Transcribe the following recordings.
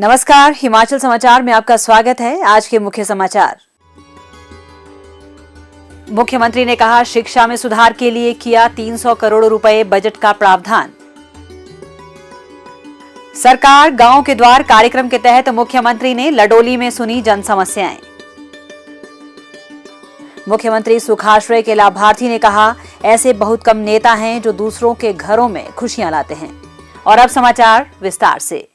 नमस्कार, हिमाचल समाचार में आपका स्वागत है। आज के मुख्य समाचार। मुख्यमंत्री ने कहा, शिक्षा में सुधार के लिए किया 300 करोड़ रुपए बजट का प्रावधान। सरकार गांव के द्वार कार्यक्रम के तहत मुख्यमंत्री ने लडोली में सुनी जन समस्याएं। मुख्यमंत्री सुखाश्रय के लाभार्थी ने कहा, ऐसे बहुत कम नेता हैं जो दूसरों के घरों में खुशियां लाते हैं। और अब समाचार विस्तार से।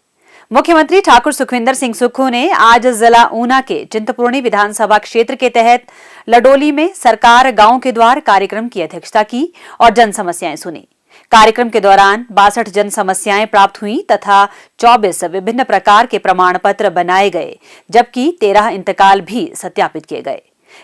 मुख्यमंत्री ठाकुर सुखविंदर सिंह सुक्खू ने आज जिला ऊना के चिंतपूर्णी विधानसभा क्षेत्र के तहत लडोली में सरकार गांव के द्वार कार्यक्रम की अध्यक्षता की और जन समस्याएं सुनी। कार्यक्रम के दौरान 62 जन समस्याएं प्राप्त हुई तथा 24 विभिन्न प्रकार के प्रमाण पत्र बनाए गए, जबकि 13 इंतकाल भी सत्यापित किए गए।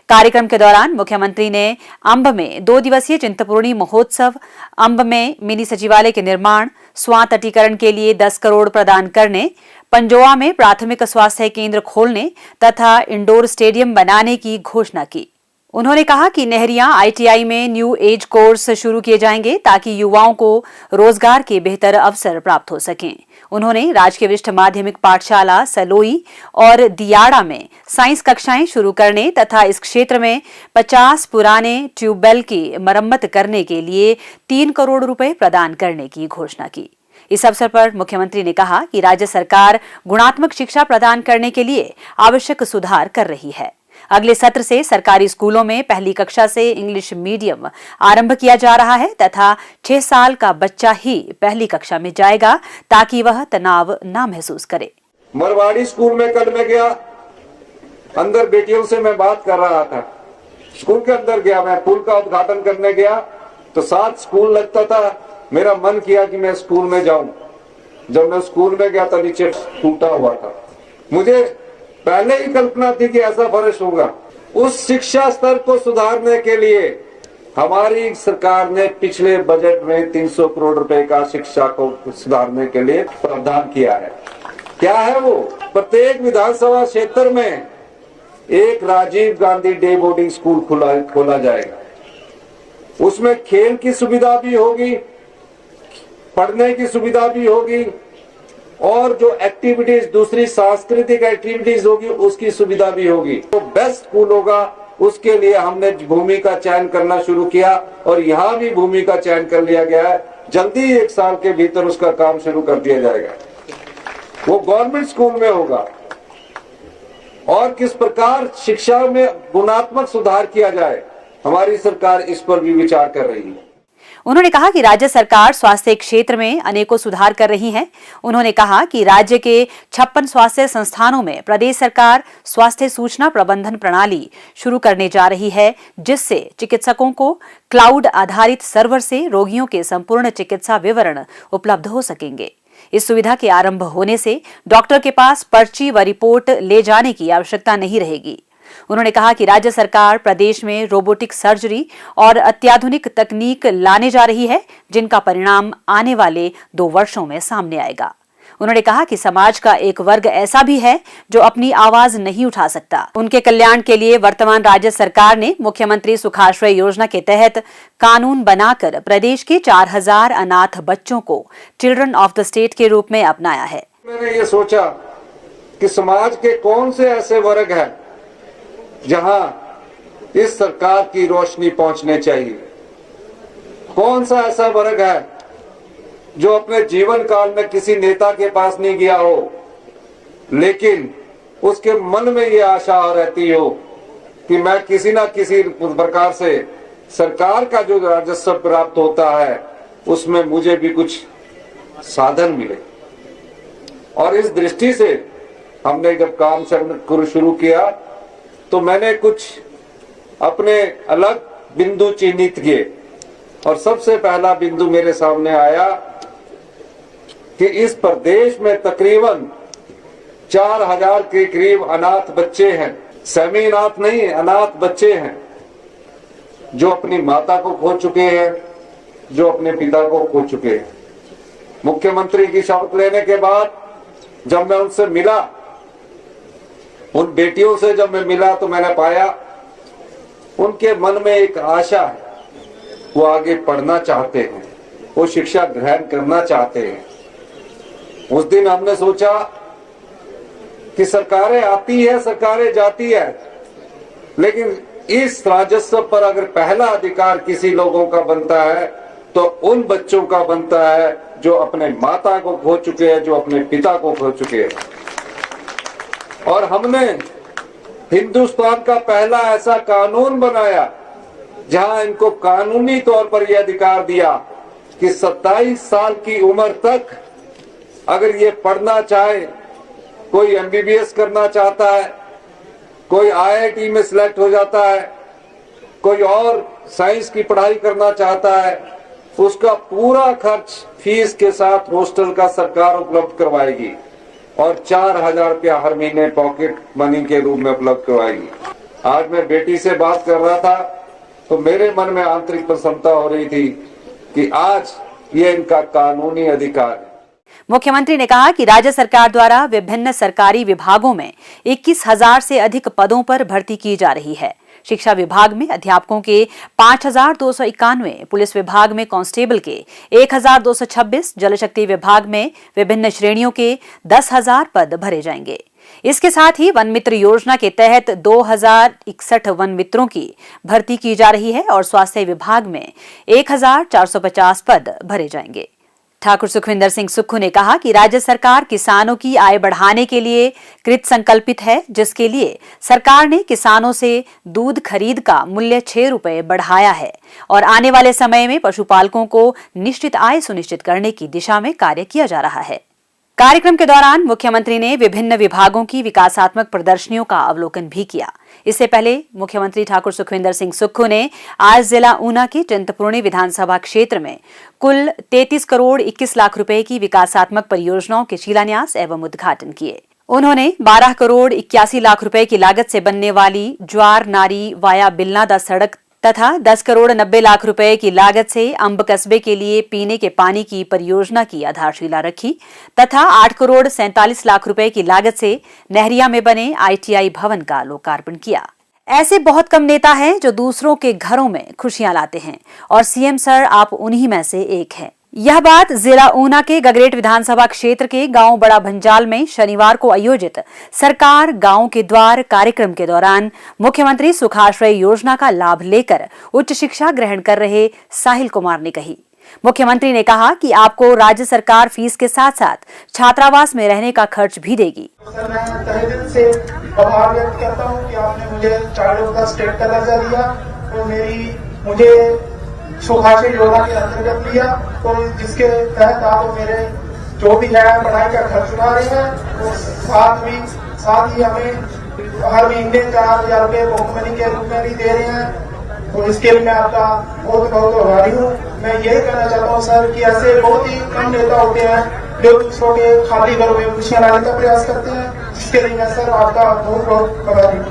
कार्यक्रम के दौरान मुख्यमंत्री ने अंब में 2 दिवसीय चिंतपूर्णी महोत्सव, अंब में मिनी सचिवालय के निर्माण, स्वां तटीकरण के लिए 10 करोड़ प्रदान करने, पंजोआ में प्राथमिक स्वास्थ्य केंद्र खोलने तथा इंडोर स्टेडियम बनाने की घोषणा की। उन्होंने कहा कि नहरिया ITI में न्यू एज कोर्स शुरू किए जाएंगे ताकि युवाओं को रोजगार के बेहतर अवसर प्राप्त हो सकें। उन्होंने राजकीय वरिष्ठ माध्यमिक पाठशाला सलोई और दियाड़ा में साइंस कक्षाएं शुरू करने तथा इस क्षेत्र में 50 पुराने ट्यूबवेल की मरम्मत करने के लिए 3 करोड़ रुपए प्रदान करने की घोषणा की। इस अवसर पर मुख्यमंत्री ने कहा कि राज्य सरकार गुणात्मक शिक्षा प्रदान करने के लिए आवश्यक सुधार कर रही है। अगले सत्र से सरकारी स्कूलों में पहली कक्षा से इंग्लिश मीडियम आरंभ किया जा रहा है तथा 6 साल का बच्चा ही पहली कक्षा में जाएगा ताकि वह तनाव न महसूस करे। मरवाड़ी स्कूल में कल मैं गया, अंदर बेटियों से मैं बात कर रहा था। स्कूल के अंदर गया, मैं पुल का उद्घाटन करने गया तो 7 स्कूल लगता था। मेरा मन किया कि मैं स्कूल में जाऊं। जब मैं स्कूल में गया तो नीचे टूटा हुआ था। मुझे पहले ही कल्पना थी कि ऐसा फर्श होगा। उस शिक्षा स्तर को सुधारने के लिए हमारी सरकार ने पिछले बजट में 300 करोड़ रुपए का शिक्षा को सुधारने के लिए प्रावधान किया है। क्या है वो? प्रत्येक विधानसभा क्षेत्र में एक Rajiv Gandhi day boarding school खोला जाएगा। उसमें खेल की सुविधा भी होगी, पढ़ने की सुविधा भी होगी और जो एक्टिविटीज, दूसरी सांस्कृतिक एक्टिविटीज होगी उसकी सुविधा भी होगी। तो बेस्ट स्कूल होगा, उसके लिए हमने भूमि का चयन करना शुरू किया और यहाँ भी भूमि का चयन कर लिया गया है। जल्दी 1 साल के भीतर उसका काम शुरू कर दिया जाएगा। वो गवर्नमेंट स्कूल में होगा। और किस प्रकार शिक्षा में गुणात्मक सुधार किया जाए, हमारी सरकार इस पर भी विचार कर रही है। उन्होंने कहा कि राज्य सरकार स्वास्थ्य क्षेत्र में अनेकों सुधार कर रही है। उन्होंने कहा कि राज्य के 56 स्वास्थ्य संस्थानों में प्रदेश सरकार स्वास्थ्य सूचना प्रबंधन प्रणाली शुरू करने जा रही है, जिससे चिकित्सकों को क्लाउड आधारित सर्वर से रोगियों के संपूर्ण चिकित्सा विवरण उपलब्ध हो सकेंगे। इस सुविधा के आरंभ होने से डॉक्टर के पास पर्ची व रिपोर्ट ले जाने की आवश्यकता नहीं रहेगी। उन्होंने कहा कि राज्य सरकार प्रदेश में रोबोटिक सर्जरी और अत्याधुनिक तकनीक लाने जा रही है, जिनका परिणाम आने वाले 2 वर्षों में सामने आएगा। उन्होंने कहा कि समाज का एक वर्ग ऐसा भी है जो अपनी आवाज नहीं उठा सकता। उनके कल्याण के लिए वर्तमान राज्य सरकार ने मुख्यमंत्री सुखाश्रय योजना के तहत कानून बनाकर प्रदेश के 4000 अनाथ बच्चों को चिल्ड्रन ऑफ द स्टेट के रूप में अपनाया है। मैंने ये सोचा कि समाज के कौन से ऐसे वर्ग हैं जहां इस सरकार की रोशनी पहुंचने चाहिए। कौन सा ऐसा वर्ग है जो अपने जीवन काल में किसी नेता के पास नहीं गया हो, लेकिन उसके मन में ये आशा रहती हो कि मैं किसी ना किसी प्रकार से सरकार का जो राजस्व प्राप्त होता है उसमें मुझे भी कुछ साधन मिले। और इस दृष्टि से हमने जब काम शुरू किया तो मैंने कुछ अपने अलग बिंदु चिन्हित किए और सबसे पहला बिंदु मेरे सामने आया कि इस प्रदेश में तकरीबन 4000 के करीब अनाथ बच्चे हैं। सेमी अनाथ नहीं, अनाथ बच्चे हैं जो अपनी माता को खो चुके हैं, जो अपने पिता को खो चुके हैं। मुख्यमंत्री की शपथ लेने के बाद जब मैं उनसे मिला, उन बेटियों से जब मैं मिला तो मैंने पाया उनके मन में एक आशा है। वो आगे पढ़ना चाहते हैं, वो शिक्षा ग्रहण करना चाहते हैं। उस दिन हमने सोचा कि सरकारें आती है, सरकारें जाती है, लेकिन इस राजस्व पर अगर पहला अधिकार किसी लोगों का बनता है तो उन बच्चों का बनता है जो अपने माता को खो चुके हैं, जो अपने पिता को खो चुके हैं। और हमने हिंदुस्तान का पहला ऐसा कानून बनाया जहां इनको कानूनी तौर पर यह अधिकार दिया कि 27 साल की उम्र तक अगर ये पढ़ना चाहे, कोई एमबीबीएस करना चाहता है, कोई आईआईटी में सिलेक्ट हो जाता है, कोई और साइंस की पढ़ाई करना चाहता है, उसका पूरा खर्च फीस के साथ हॉस्टल का सरकार उपलब्ध करवाएगी और 4,000 रुपया हर महीने पॉकेट मनी के रूप में उपलब्ध करवाएगी। आज मैं बेटी से बात कर रहा था तो मेरे मन में आंतरिक प्रसन्नता हो रही थी कि आज ये इनका कानूनी अधिकार है। मुख्यमंत्री ने कहा कि राज्य सरकार द्वारा विभिन्न सरकारी विभागों में 21,000 से अधिक पदों पर भर्ती की जा रही है। शिक्षा विभाग में अध्यापकों के 5,291, पुलिस विभाग में कांस्टेबल के 1,226, जल शक्ति विभाग में विभिन्न श्रेणियों के 10,000 पद भरे जाएंगे। इसके साथ ही वन मित्र योजना के तहत 2,061 वन मित्रों की भर्ती की जा रही है और स्वास्थ्य विभाग में 1,450 पद भरे जाएंगे। ठाकुर सुखविंदर सिंह सुक्खू ने कहा कि राज्य सरकार किसानों की आय बढ़ाने के लिए कृत संकल्पित है, जिसके लिए सरकार ने किसानों से दूध खरीद का मूल्य 6 रुपए बढ़ाया है और आने वाले समय में पशुपालकों को निश्चित आय सुनिश्चित करने की दिशा में कार्य किया जा रहा है। कार्यक्रम के दौरान मुख्यमंत्री ने विभिन्न विभागों की विकासात्मक प्रदर्शनियों का अवलोकन भी किया। इससे पहले मुख्यमंत्री ठाकुर सुखविंदर सिंह सुक्खू ने आज जिला ऊना के चिंतपूर्णी विधानसभा क्षेत्र में कुल 33 करोड़ 21 लाख रुपए की विकासात्मक परियोजनाओं के शिलान्यास एवं उद्घाटन किए। उन्होंने 12 करोड़ 81 लाख रुपए की लागत से बनने वाली ज्वार नारी वाया बिलनादा सड़क तथा 10 करोड़ 90 लाख रुपए की लागत से अंब कस्बे के लिए पीने के पानी की परियोजना की आधारशिला रखी तथा 8 करोड़ 47 लाख रुपए की लागत से नहरिया में बने आईटीआई भवन का लोकार्पण किया। ऐसे बहुत कम नेता हैं जो दूसरों के घरों में खुशियां लाते हैं और सीएम सर आप उन्हीं में से एक हैं। यह बात जिला ऊना के गगरेट विधानसभा क्षेत्र के गांव बड़ा भंजाल में शनिवार को आयोजित सरकार गांव के द्वार कार्यक्रम के दौरान मुख्यमंत्री सुखाश्रय योजना का लाभ लेकर उच्च शिक्षा ग्रहण कर रहे साहिल कुमार ने कही। मुख्यमंत्री ने कहा कि आपको राज्य सरकार फीस के साथ साथ छात्रावास में रहने का खर्च भी देगी। सर, मैं तहे दिल से आभार व्यक्त करता हूं कि आपने मुझे चाइल्ड ऑफ द स्टेट का दर्जा दिया और मुझे सुखाश्रय योजना के अंतर्गत लिया, तो जिसके तहत आप मेरे जो भी है पढ़ाई का खर्च उठा रहे हैं और साथ ही हमें हर महीने 4,000 रुपए मुख्यमंत्री के रूप में भी दे रहे हैं। तो इसके लिए मैं आपका बहुत बहुत आभारी हूँ। मैं यही कहना चाहता हूँ सर कि ऐसे बहुत ही कम नेता होते हैं जो दूसरों के खाली घरों में खुशियां लाने का प्रयास करते हैं, जिसके लिए मैं सर आपका बहुत बहुत आभारी हूँ।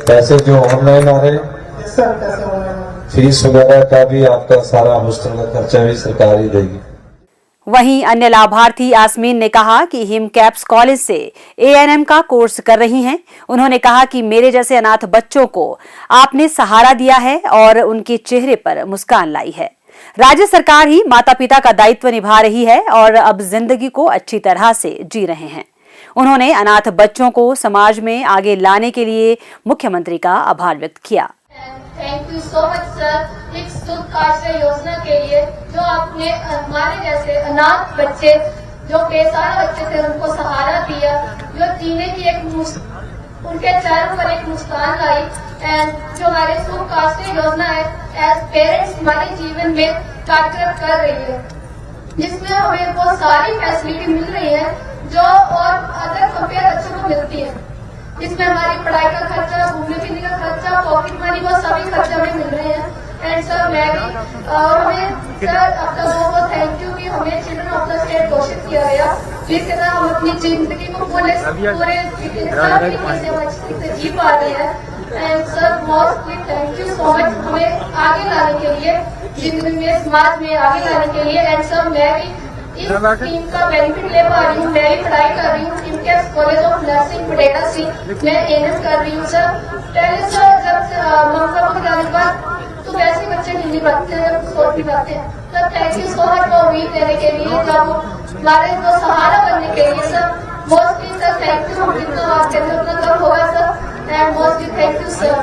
पैसे जो ऑनलाइन आ रहे हैं सर, कैसे ऑनलाइन फीस वगैरह का भी आपका सारा हॉस्टल का खर्चा भी सरकार ही देगी। वहीं अन्य लाभार्थी यास्मीन ने कहा कि हिम कैप्स कॉलेज से एएनएम का कोर्स कर रही हैं। उन्होंने कहा कि मेरे जैसे अनाथ बच्चों को आपने सहारा दिया है और उनके चेहरे पर मुस्कान लाई है। राज्य सरकार ही माता पिता का दायित्व निभा रही है और अब जिंदगी को अच्छी तरह से जी रहे हैं। उन्होंने अनाथ बच्चों को समाज में आगे लाने के लिए मुख्यमंत्री का आभार व्यक्त किया। Thank you so much sir इस सुखाश्रय योजना के लिए, जो आपने हमारे जैसे अनाथ बच्चे जो बेसहारा बच्चे थे उनको सहारा दिया, जो जीने की उनके चेहरों पर एक मुस्कान लाई। एंड जो हमारे सुखाश्रय योजना है एज पेरेंट्स हमारे जीवन में कार्यरत कर रही है, जिसमें हमें बहुत सारी फैसिलिटी मिल रही है जो और अदर कंपेयर बच्चों को मिलती है। इसमें हमारी पढ़ाई का खर्चा, घूमने फिरने का खर्चा, पॉकेट मनी, वो सभी खर्चे हमें मिल रहे हैं। एंड सर मैं भी और हमें सर आपका बहुत थैंक यू कि हमें चिल्ड्रन ऑफ द स्टेट घोषित किया गया, जिसके तरह हम अपनी जिंदगी को पूरे से जी पा रहे हैं। And sir mostly thank you so much हमें आगे लाने के लिए, जिंदगी में समाज में आगे लाने के लिए। एंड सर मैं भी इस स्कीम का बेनिफिट ले पा रही हूँ। मैं भी पढ़ाई कर रही हूँ हिमकैप्स कॉलेज ऑफ नर्सिंग बडेटा से, मैं एएनएम कर रही हूँ सर। पहले सर जब ममता को जाने के बाद तो वैसे बच्चे नहीं पाते हैं, सोच नहीं पाते हैं। Sir thank you so much वो उम्मीद देने के लिए, जब हमारे को सहारा बनने के लिए sir mostly sir thank you, जितना बात करते उतना कम होगा sir, and mostly thank you sir.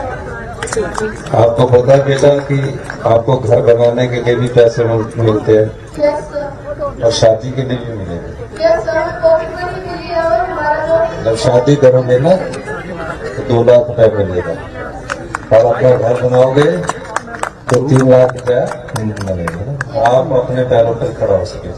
आपको पता है बेटा कि आपको घर बनाने के लिए भी पैसे मिलते हैं यस सर, और शादी के लिए भी मिलेंगे। यस सर, पॉकेट मनी मिली है और हमारा जो जब शादी करोगे ना तो 2 लाख रुपए मिलेगा और अपना घर बनाओगे तो 3 लाख रुपया मिलेगा। आप अपने पैरों पर खड़ा हो सके।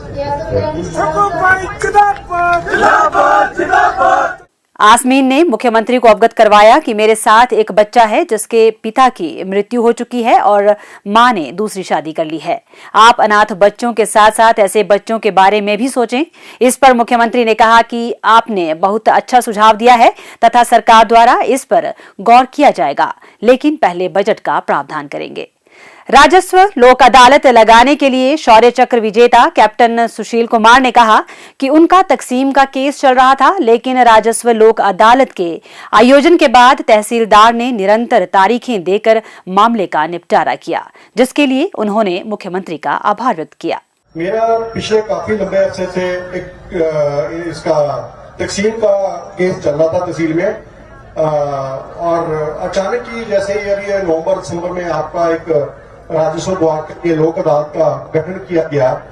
आसमीन ने मुख्यमंत्री को अवगत करवाया कि मेरे साथ एक बच्चा है जिसके पिता की मृत्यु हो चुकी है और मां ने दूसरी शादी कर ली है। आप अनाथ बच्चों के साथ साथ ऐसे बच्चों के बारे में भी सोचें। इस पर मुख्यमंत्री ने कहा कि आपने बहुत अच्छा सुझाव दिया है तथा सरकार द्वारा इस पर गौर किया जाएगा, लेकिन पहले बजट का प्रावधान करेंगे। राजस्व लोक अदालत लगाने के लिए शौर्य चक्र विजेता कैप्टन सुशील कुमार ने कहा कि उनका तकसीम का केस चल रहा था, लेकिन राजस्व लोक अदालत के आयोजन के बाद तहसीलदार ने निरंतर तारीखें देकर मामले का निपटारा किया, जिसके लिए उन्होंने मुख्यमंत्री का आभार व्यक्त किया। मेरा पिछले काफी लंबे अरसे से एक इसका तकसीम का केस चल रहा था तहसील में, और अचानक ही जैसे ही अभी नवंबर दिसंबर में आपका एक राजस्व विभाग के लोक अदालत का गठन किया गया,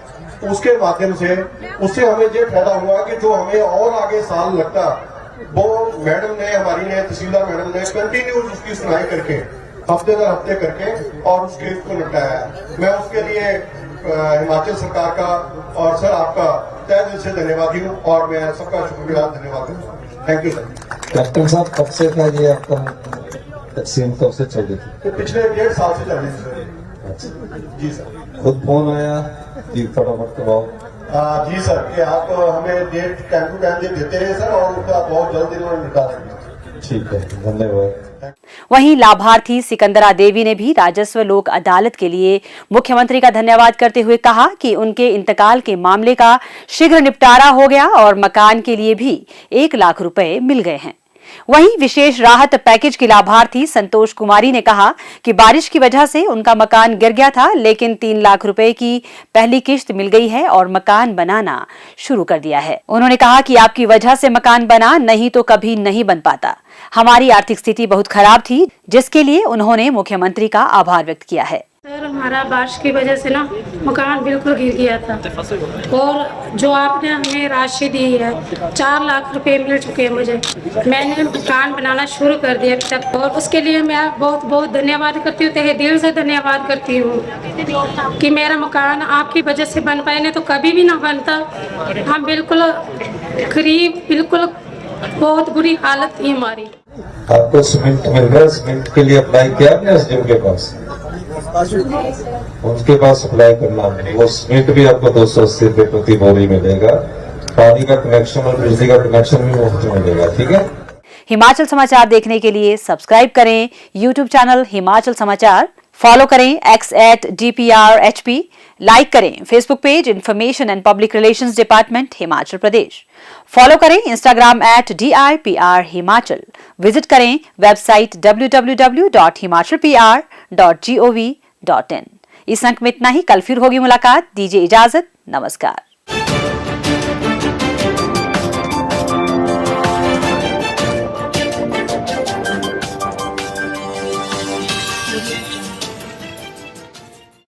उसके माध्यम से उससे हमें ये फायदा हुआ कि जो हमें और आगे साल लगता वो मैडम ने हमारी ने तहसीलदार मैडम ने कंटिन्यूस उसकी सुनवाई करके हफ्ते दर हफ्ते करके और उस केस को निपटाया। मैं उसके लिए हिमाचल सरकार का और सर आपका तहे दिल से धन्यवादी हूँ और मैं सबका शुक्रगुजार धन्यवाद हूँ। Thank you sir. कैप्टन साहब कब से था ये आपका तकसीम, कब से चल रही थी? तो पिछले 1.5 साल से चल रही थी सर। जी सर। खुद फोन आया कि फटाफट करवाओ? जी सर, कि आप हमें डेट टाइम टू टाइम देते रहे सर और उसका बहुत जल्द इन्होंने निकाल देंगे। ठीक है, धन्यवाद। वहीं लाभार्थी सिकंदरा देवी ने भी राजस्व लोक अदालत के लिए मुख्यमंत्री का धन्यवाद करते हुए कहा कि उनके इंतकाल के मामले का शीघ्र निपटारा हो गया और मकान के लिए भी 1 लाख रुपए मिल गए हैं। वहीं विशेष राहत पैकेज की लाभार्थी संतोष कुमारी ने कहा कि बारिश की वजह से उनका मकान गिर गया था, लेकिन 3 लाख रुपए की पहली किश्त मिल गई है और मकान बनाना शुरू कर दिया है। उन्होंने कहा कि आपकी वजह से मकान बना, नहीं तो कभी नहीं बन पाता। हमारी आर्थिक स्थिति बहुत खराब थी, जिसके लिए उन्होंने मुख्यमंत्री का आभार व्यक्त किया है। सर, हमारा बारिश की वजह से ना मकान बिल्कुल गिर गया था और जो आपने हमें राशि दी है 4 लाख रुपए मिल चुके हैं मुझे। मैंने मकान बनाना शुरू कर दिया अभी तक और उसके लिए मैं बहुत बहुत धन्यवाद करती हूँ, तहे दिल से धन्यवाद करती हूँ कि मेरा मकान आपकी वजह से बन पाए, नहीं तो कभी भी ना बनता। हम बिल्कुल गरीब, बिल्कुल बहुत बुरी हालत थी हमारी। आपको सीमेंट मिल गया? सीमेंट के लिए अप्लाई किया आपने एसडीएम के पास? उनके पास अप्लाई करना है। वो सीमेंट भी आपको 280 रुपये प्रति बोरी मिलेगा। पानी का कनेक्शन और बिजली का कनेक्शन भी मुफ्त मिलेगा। ठीक है। हिमाचल समाचार देखने के लिए सब्सक्राइब करें यूट्यूब चैनल हिमाचल समाचार, फॉलो करें x@DPRHP, लाइक करें Facebook page information and public relations department Himachal Pradesh, follow करें इंस्टाग्राम @DIPR हिमाचल, विजिट करें वेबसाइट www.himachalpr.gov.in। इस अंक में इतना ही। कल फिर होगी मुलाकात। दीजिए इजाजत। नमस्कार।